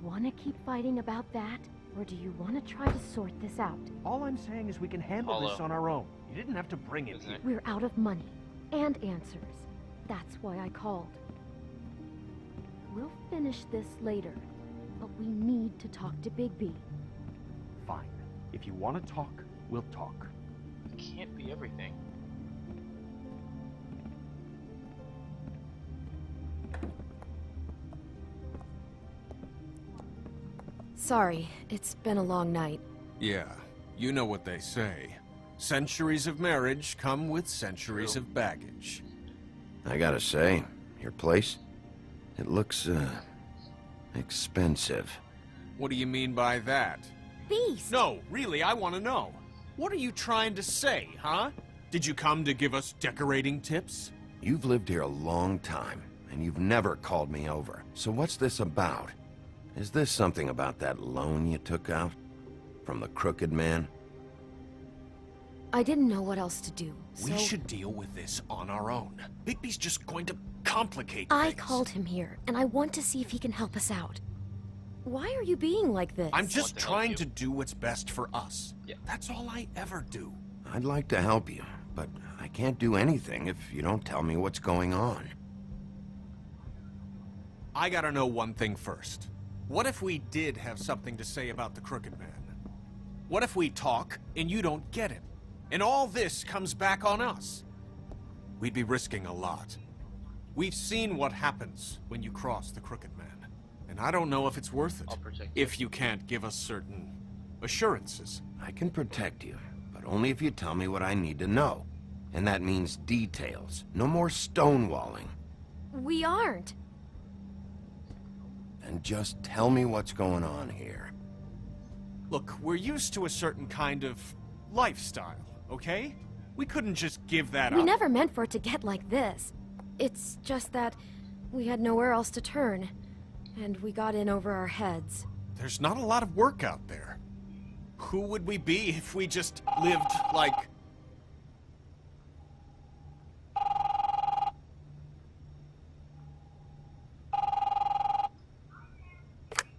want to keep fighting about that? Or do you want to try to sort this out? All I'm saying is we can handle this on our own. You didn't have to bring it here. We're out of money and answers. That's why I called. We'll finish this later, but we need to talk to Bigby. Fine. If you want to talk, we'll talk. It can't be everything. Sorry, it's been a long night. Yeah, you know what they say. Centuries of marriage come with centuries of baggage. I gotta say, your place, it looks, expensive. What do you mean by that? Beast! No, really, I want to know. What are you trying to say, huh? Did you come to give us decorating tips? You've lived here a long time, and you've never called me over. So what's this about? Is this something about that loan you took out? From the Crooked Man? I didn't know what else to do, so... We should deal with this on our own. Bigby's just going to complicate I things. called him here, and I want to see if he can help us out. Why are you being like this? I'm just to help trying you. to do what's best for us. Yeah. That's all I ever do. I'd like to help you, but I can't do anything if you don't tell me what's going on. I gotta know one thing first. What if we did have something to say about the Crooked Man? What if we talk and you don't get him? And all this comes back on us? We'd be risking a lot. We've seen what happens when you cross the Crooked Man. And I don't know if it's worth I'll it. protect you. If you can't give us certain assurances. I can protect you, but only if you tell me what I need to know. And that means details. No more stonewalling. We aren't. And just tell me what's going on here. Look, we're used to a certain kind of lifestyle, okay? We couldn't just give that We up. never meant for it to get like this. It's just that we had nowhere else to turn, and we got in over our heads. There's not a lot of work out there. Who would we be if we just lived like...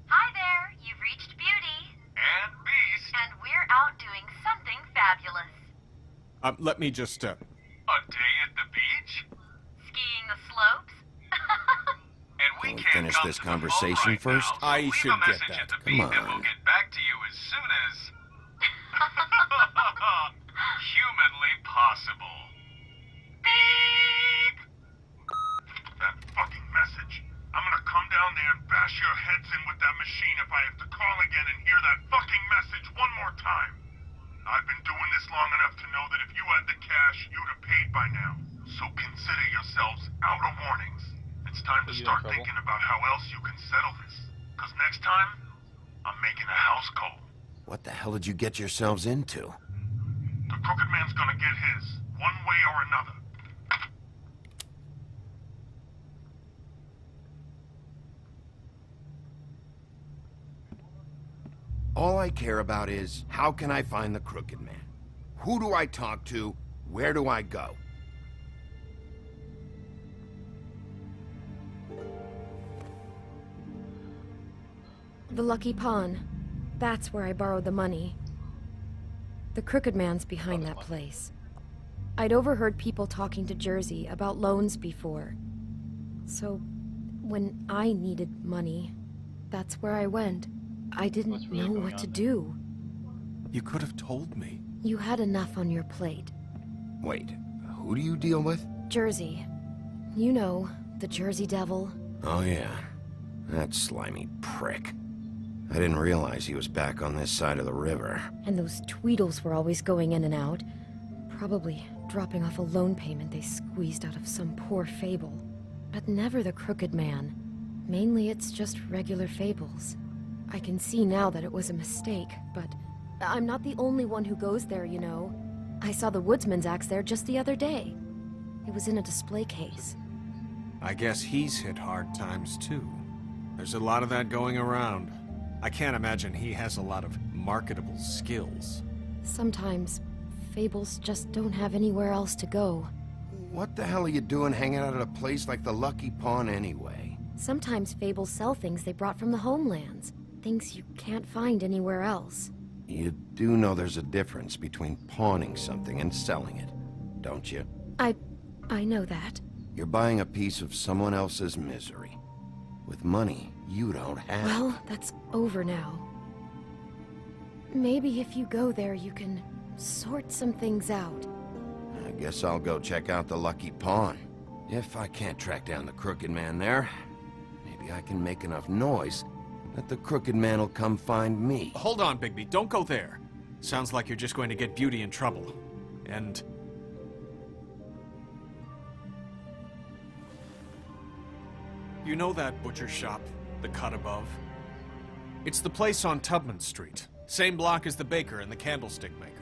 Hi there, you've reached Beauty. And Beast. And we're out doing something fabulous. let me just, A day at the beach? Skiing the slopes? And we Can we can't finish come this to the conversation phone right first? now, so I leave should a get message that. at the Come beat and we'll on. get back to you as soon as... humanly possible. Beep! That fucking message. I'm gonna come down there and bash your heads in with that machine if I have to call again and hear that fucking message one more time. I've been doing this long enough to know that if you had the cash, you'd have paid by now. So consider yourselves out of warnings. It's time to Are you in start trouble? thinking about how else you can settle this. Because next time, I'm making a house call. What the hell did you get yourselves into? The Crooked Man's gonna get his, one way or another. All I care about is, how can I find the Crooked Man? Who do I talk to? Where do I go? The Lucky Pawn. That's where I borrowed the money. The Crooked Man's behind that place. I'd overheard people talking to Jersey about loans before. So, when I needed money, that's where I went. I What's didn't really know going what on to there? do. You could have told me. You had enough on your plate. Wait, who do you deal with? Jersey. You know, the Jersey Devil. Oh yeah, that slimy prick. I didn't realize he was back on this side of the river. And those Tweedles were always going in and out. Probably dropping off a loan payment they squeezed out of some poor fable. But never the Crooked Man. Mainly it's just regular fables. I can see now that it was a mistake, but I'm not the only one who goes there, you know. I saw the Woodsman's axe there just the other day. It was in a display case. I guess he's hit hard times too. There's a lot of that going around. I can't imagine he has a lot of marketable skills. Sometimes, fables just don't have anywhere else to go. What the hell are you doing hanging out at a place like the Lucky Pawn anyway? Sometimes fables sell things they brought from the homelands. Things you can't find anywhere else. You do know there's a difference between pawning something and selling it, don't you? I know that. You're buying a piece of someone else's misery. With money you don't have. Well, that's over now. Maybe if you go there, you can sort some things out. I guess I'll go check out the Lucky Pawn. If I can't track down the Crooked Man there, maybe I can make enough noise that the Crooked Man will come find me. Hold on, Bigby. Don't go there. Sounds like you're just going to get Beauty in trouble. And... you know that butcher shop, the cut above? It's the place on Tubman Street. Same block as the baker and the candlestick maker.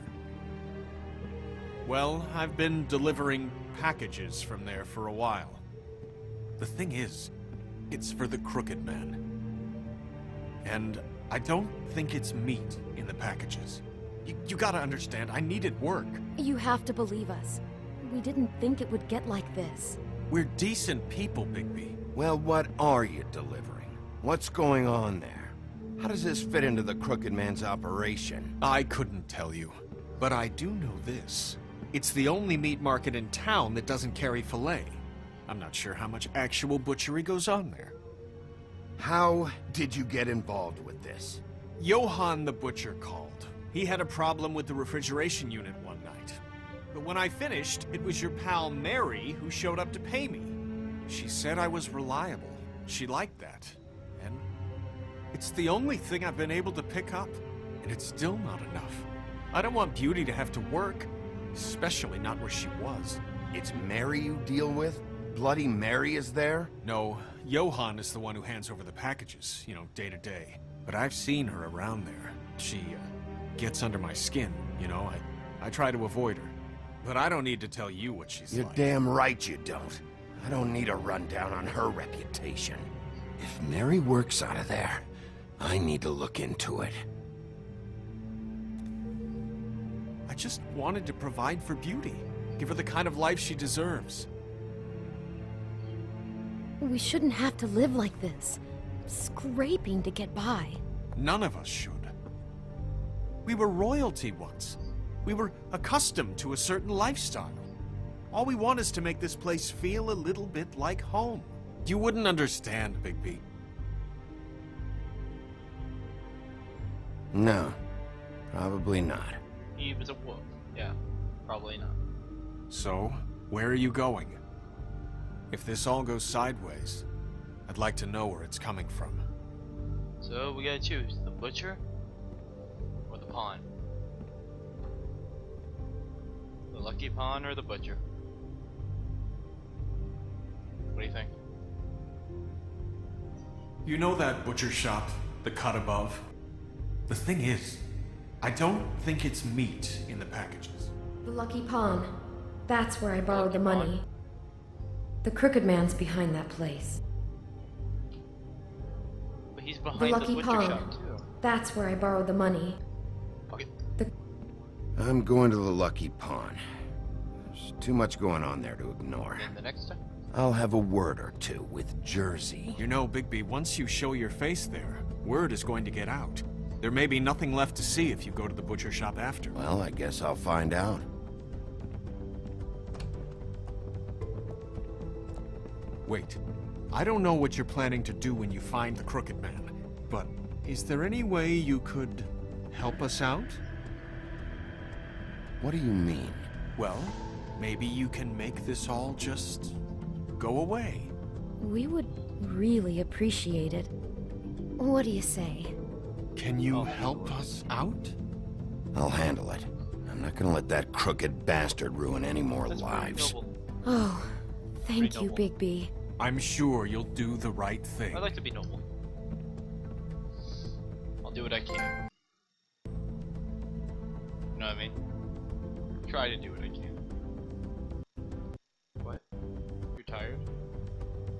Well, I've been delivering packages from there for a while. The thing is, it's for the Crooked Man. And I don't think it's meat in the packages. You gotta understand, I needed work. You have to believe us. We didn't think it would get like this. We're decent people, Bigby. Well, what are you delivering? What's going on there? How does this fit into the Crooked Man's operation? I couldn't tell you, but I do know this. It's the only meat market in town that doesn't carry filet. I'm not sure how much actual butchery goes on there. How did you get involved with this? Johann the butcher called. He had a problem with the refrigeration unit one night. But when I finished, it was your pal Mary who showed up to pay me. She said I was reliable. She liked that. And it's the only thing I've been able to pick up. And it's still not enough. I don't want Beauty to have to work, especially not where she was. It's Mary you deal with? Bloody Mary is there? No, Johann is the one who hands over the packages, you know, day to day. But I've seen her around there. She, gets under my skin, you know. I try to avoid her. But I don't need to tell you what she's You're like. damn right you don't. I don't need a rundown on her reputation. If Mary works out of there, I need to look into it. I just wanted to provide for Beauty. Give her the kind of life she deserves. We shouldn't have to live like this. Scraping to get by. None of us should. We were royalty once. We were accustomed to a certain lifestyle. All we want is to make this place feel a little bit like home. You wouldn't understand, Bigby. No, probably not. He was a wolf. Yeah, probably not. So, where are you going? If this all goes sideways, I'd like to know where it's coming from. So we gotta choose the butcher or the pawn. The lucky pawn or the butcher. What do you think? You know that butcher shop, the cut above? The thing is, I don't think it's meat in the packages. The Lucky Pawn. That's where I borrowed the Lucky money. The Crooked Man's behind that place. But he's The behind the Lucky butcher Pawn. shop too. That's where I borrowed the money. Okay. I'm going to the Lucky Pawn. There's too much going on there to ignore. And the next time? I'll have a word or two with Jersey. You know, Bigby, once you show your face there, word is going to get out. There may be nothing left to see if you go to the butcher shop after. Well, I guess I'll find out. Wait, I don't know what you're planning to do when you find the Crooked Man, but is there any way you could help us out? What do you mean? Well, maybe you can make this all just go away. We would really appreciate it. What do you say? Can you help us out? I'll handle it. I'm not gonna let that crooked bastard ruin any more That's pretty lives. noble. Oh, thank you, noble. Bigby. I'm sure you'll do the right thing. I like to be noble. I'll do what I can. You know what I mean? Try to do what I can. What? You're tired?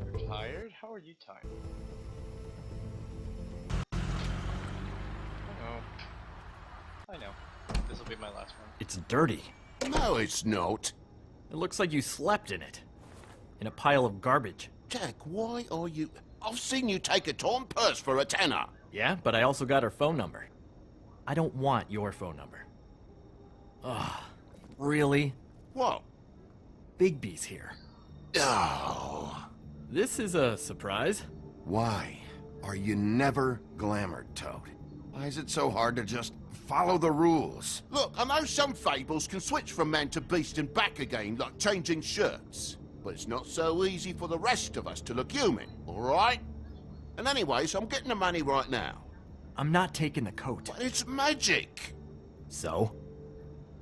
You're tired? How are you tired? I know. This will be my last one. It's dirty. No, it's not. It looks like you slept in it. In a pile of garbage. Jack, why are you... I've seen you take a torn purse for a tenner. Yeah, but I also got her phone number. I don't want your phone number. Ugh, really? What? Bigby's here. Oh. This is a surprise. Why are you never glamored, Toad? Why is it so hard to just follow the rules? Look, I know some fables can switch from man to beast and back again like changing shirts. But it's not so easy for the rest of us to look human, alright? And anyways, I'm getting the money right now. I'm not taking the coat. But it's magic! So?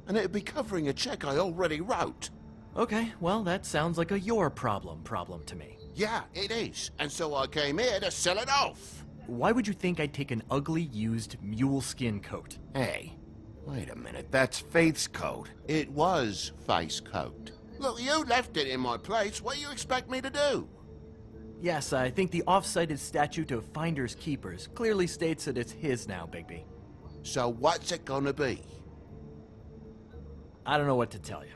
And it'd be covering a check I already wrote. Okay, well, that sounds like a your problem to me. Yeah, it is. And so I came here to sell it off. Why would you think I'd take an ugly, used mule skin coat? Hey, wait a minute, that's Faith's coat. It was face coat. Look, you left it in my place. What do you expect me to do? Yes, I think the off-cited statute of Finders Keepers clearly states that it's his now, Bigby. So what's it gonna be? I don't know what to tell you.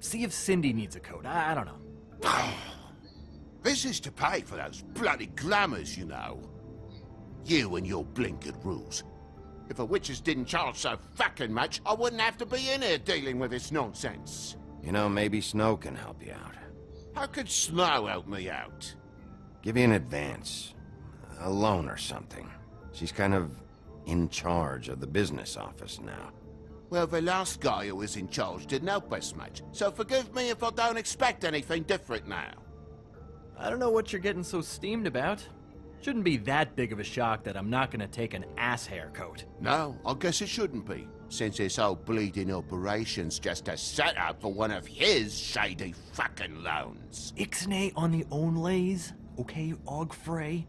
See if Cindy needs a coat. I don't know. This is to pay for those bloody glamours, you know. You and your blinkered rules. If the witches didn't charge so fucking much, I wouldn't have to be in here dealing with this nonsense. You know, maybe Snow can help you out. How could Snow help me out? Give you an advance. A loan or something. She's kind of in charge of the business office now. Well, the last guy who was in charge didn't help us much, so forgive me if I don't expect anything different now. I don't know what you're getting so steamed about. Shouldn't be that big of a shock that I'm not gonna take an ass hair coat. No, I guess it shouldn't be, since this whole bleeding operation's just a setup for one of his shady fucking loans. Ixnay on the onlays, okay, Ogfrey?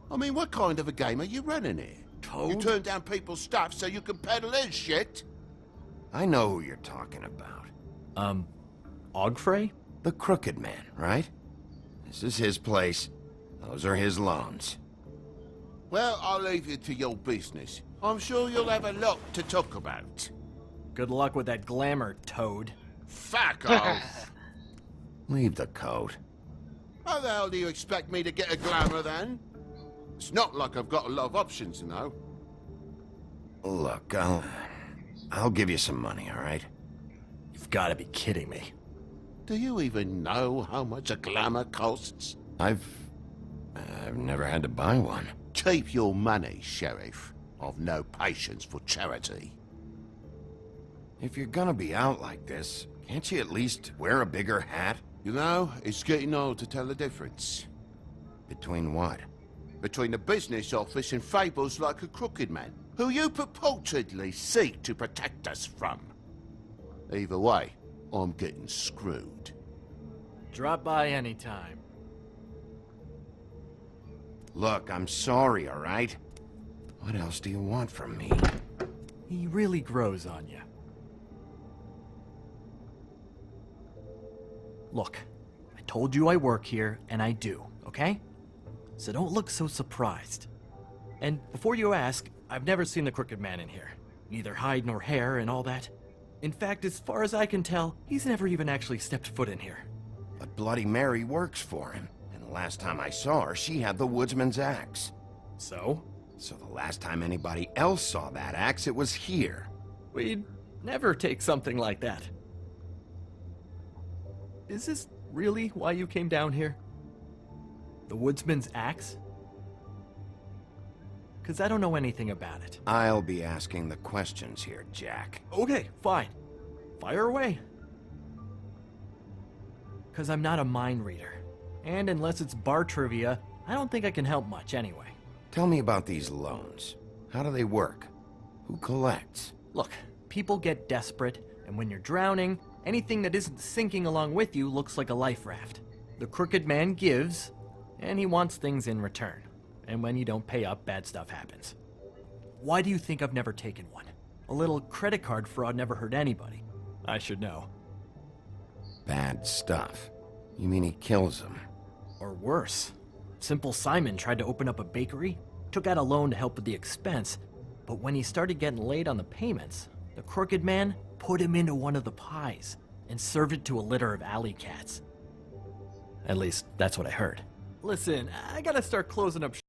I mean, what kind of a game are you running here? Toad? You turn down people's stuff so you can peddle his shit? I know who you're talking about. Ogfrey? The Crooked Man, right? This is his place. Those are his loans. Well, I'll leave you to your business. I'm sure you'll have a lot to talk about. Good luck with that glamour, Toad. Fuck off! Leave the coat. How the hell do you expect me to get a glamour then? It's not like I've got a lot of options, you know. Look, I'll give you some money, all right? You've gotta be kidding me. Do you even know how much a glamour costs? I've never had to buy one. Keep your money, Sheriff. I've no patience for charity. If you're gonna be out like this, can't you at least wear a bigger hat? You know, it's getting old to tell the difference. Between what? Between the business office and fables like a Crooked Man, who you purportedly seek to protect us from. Either way, I'm getting screwed. Drop by anytime. Look, I'm sorry, all right? What else do you want from me? He really grows on you. Look, I told you I work here, and I do, okay? So don't look so surprised. And before you ask, I've never seen the Crooked Man in here. Neither hide nor hair and all that. In fact, as far as I can tell, he's never even actually stepped foot in here. But Bloody Mary works for him. And the last time I saw her, she had the woodsman's axe. So? So the last time anybody else saw that axe, it was here. We'd never take something like that. Is this really why you came down here? The woodsman's axe? 'Cause I don't know anything about it. I'll be asking the questions here, Jack. Okay, fine. Fire away. 'Cause I'm not a mind reader. And unless it's bar trivia, I don't think I can help much anyway. Tell me about these loans. How do they work? Who collects? Look, people get desperate, and when you're drowning, anything that isn't sinking along with you looks like a life raft. The Crooked Man gives, and he wants things in return. And when you don't pay up, bad stuff happens. Why do you think I've never taken one? A little credit card fraud never hurt anybody. I should know. Bad stuff. You mean he kills them? Or worse. Simple Simon tried to open up a bakery, took out a loan to help with the expense, but when he started getting late on the payments, the Crooked Man put him into one of the pies and served it to a litter of alley cats. At least, that's what I heard. Listen, I gotta start closing up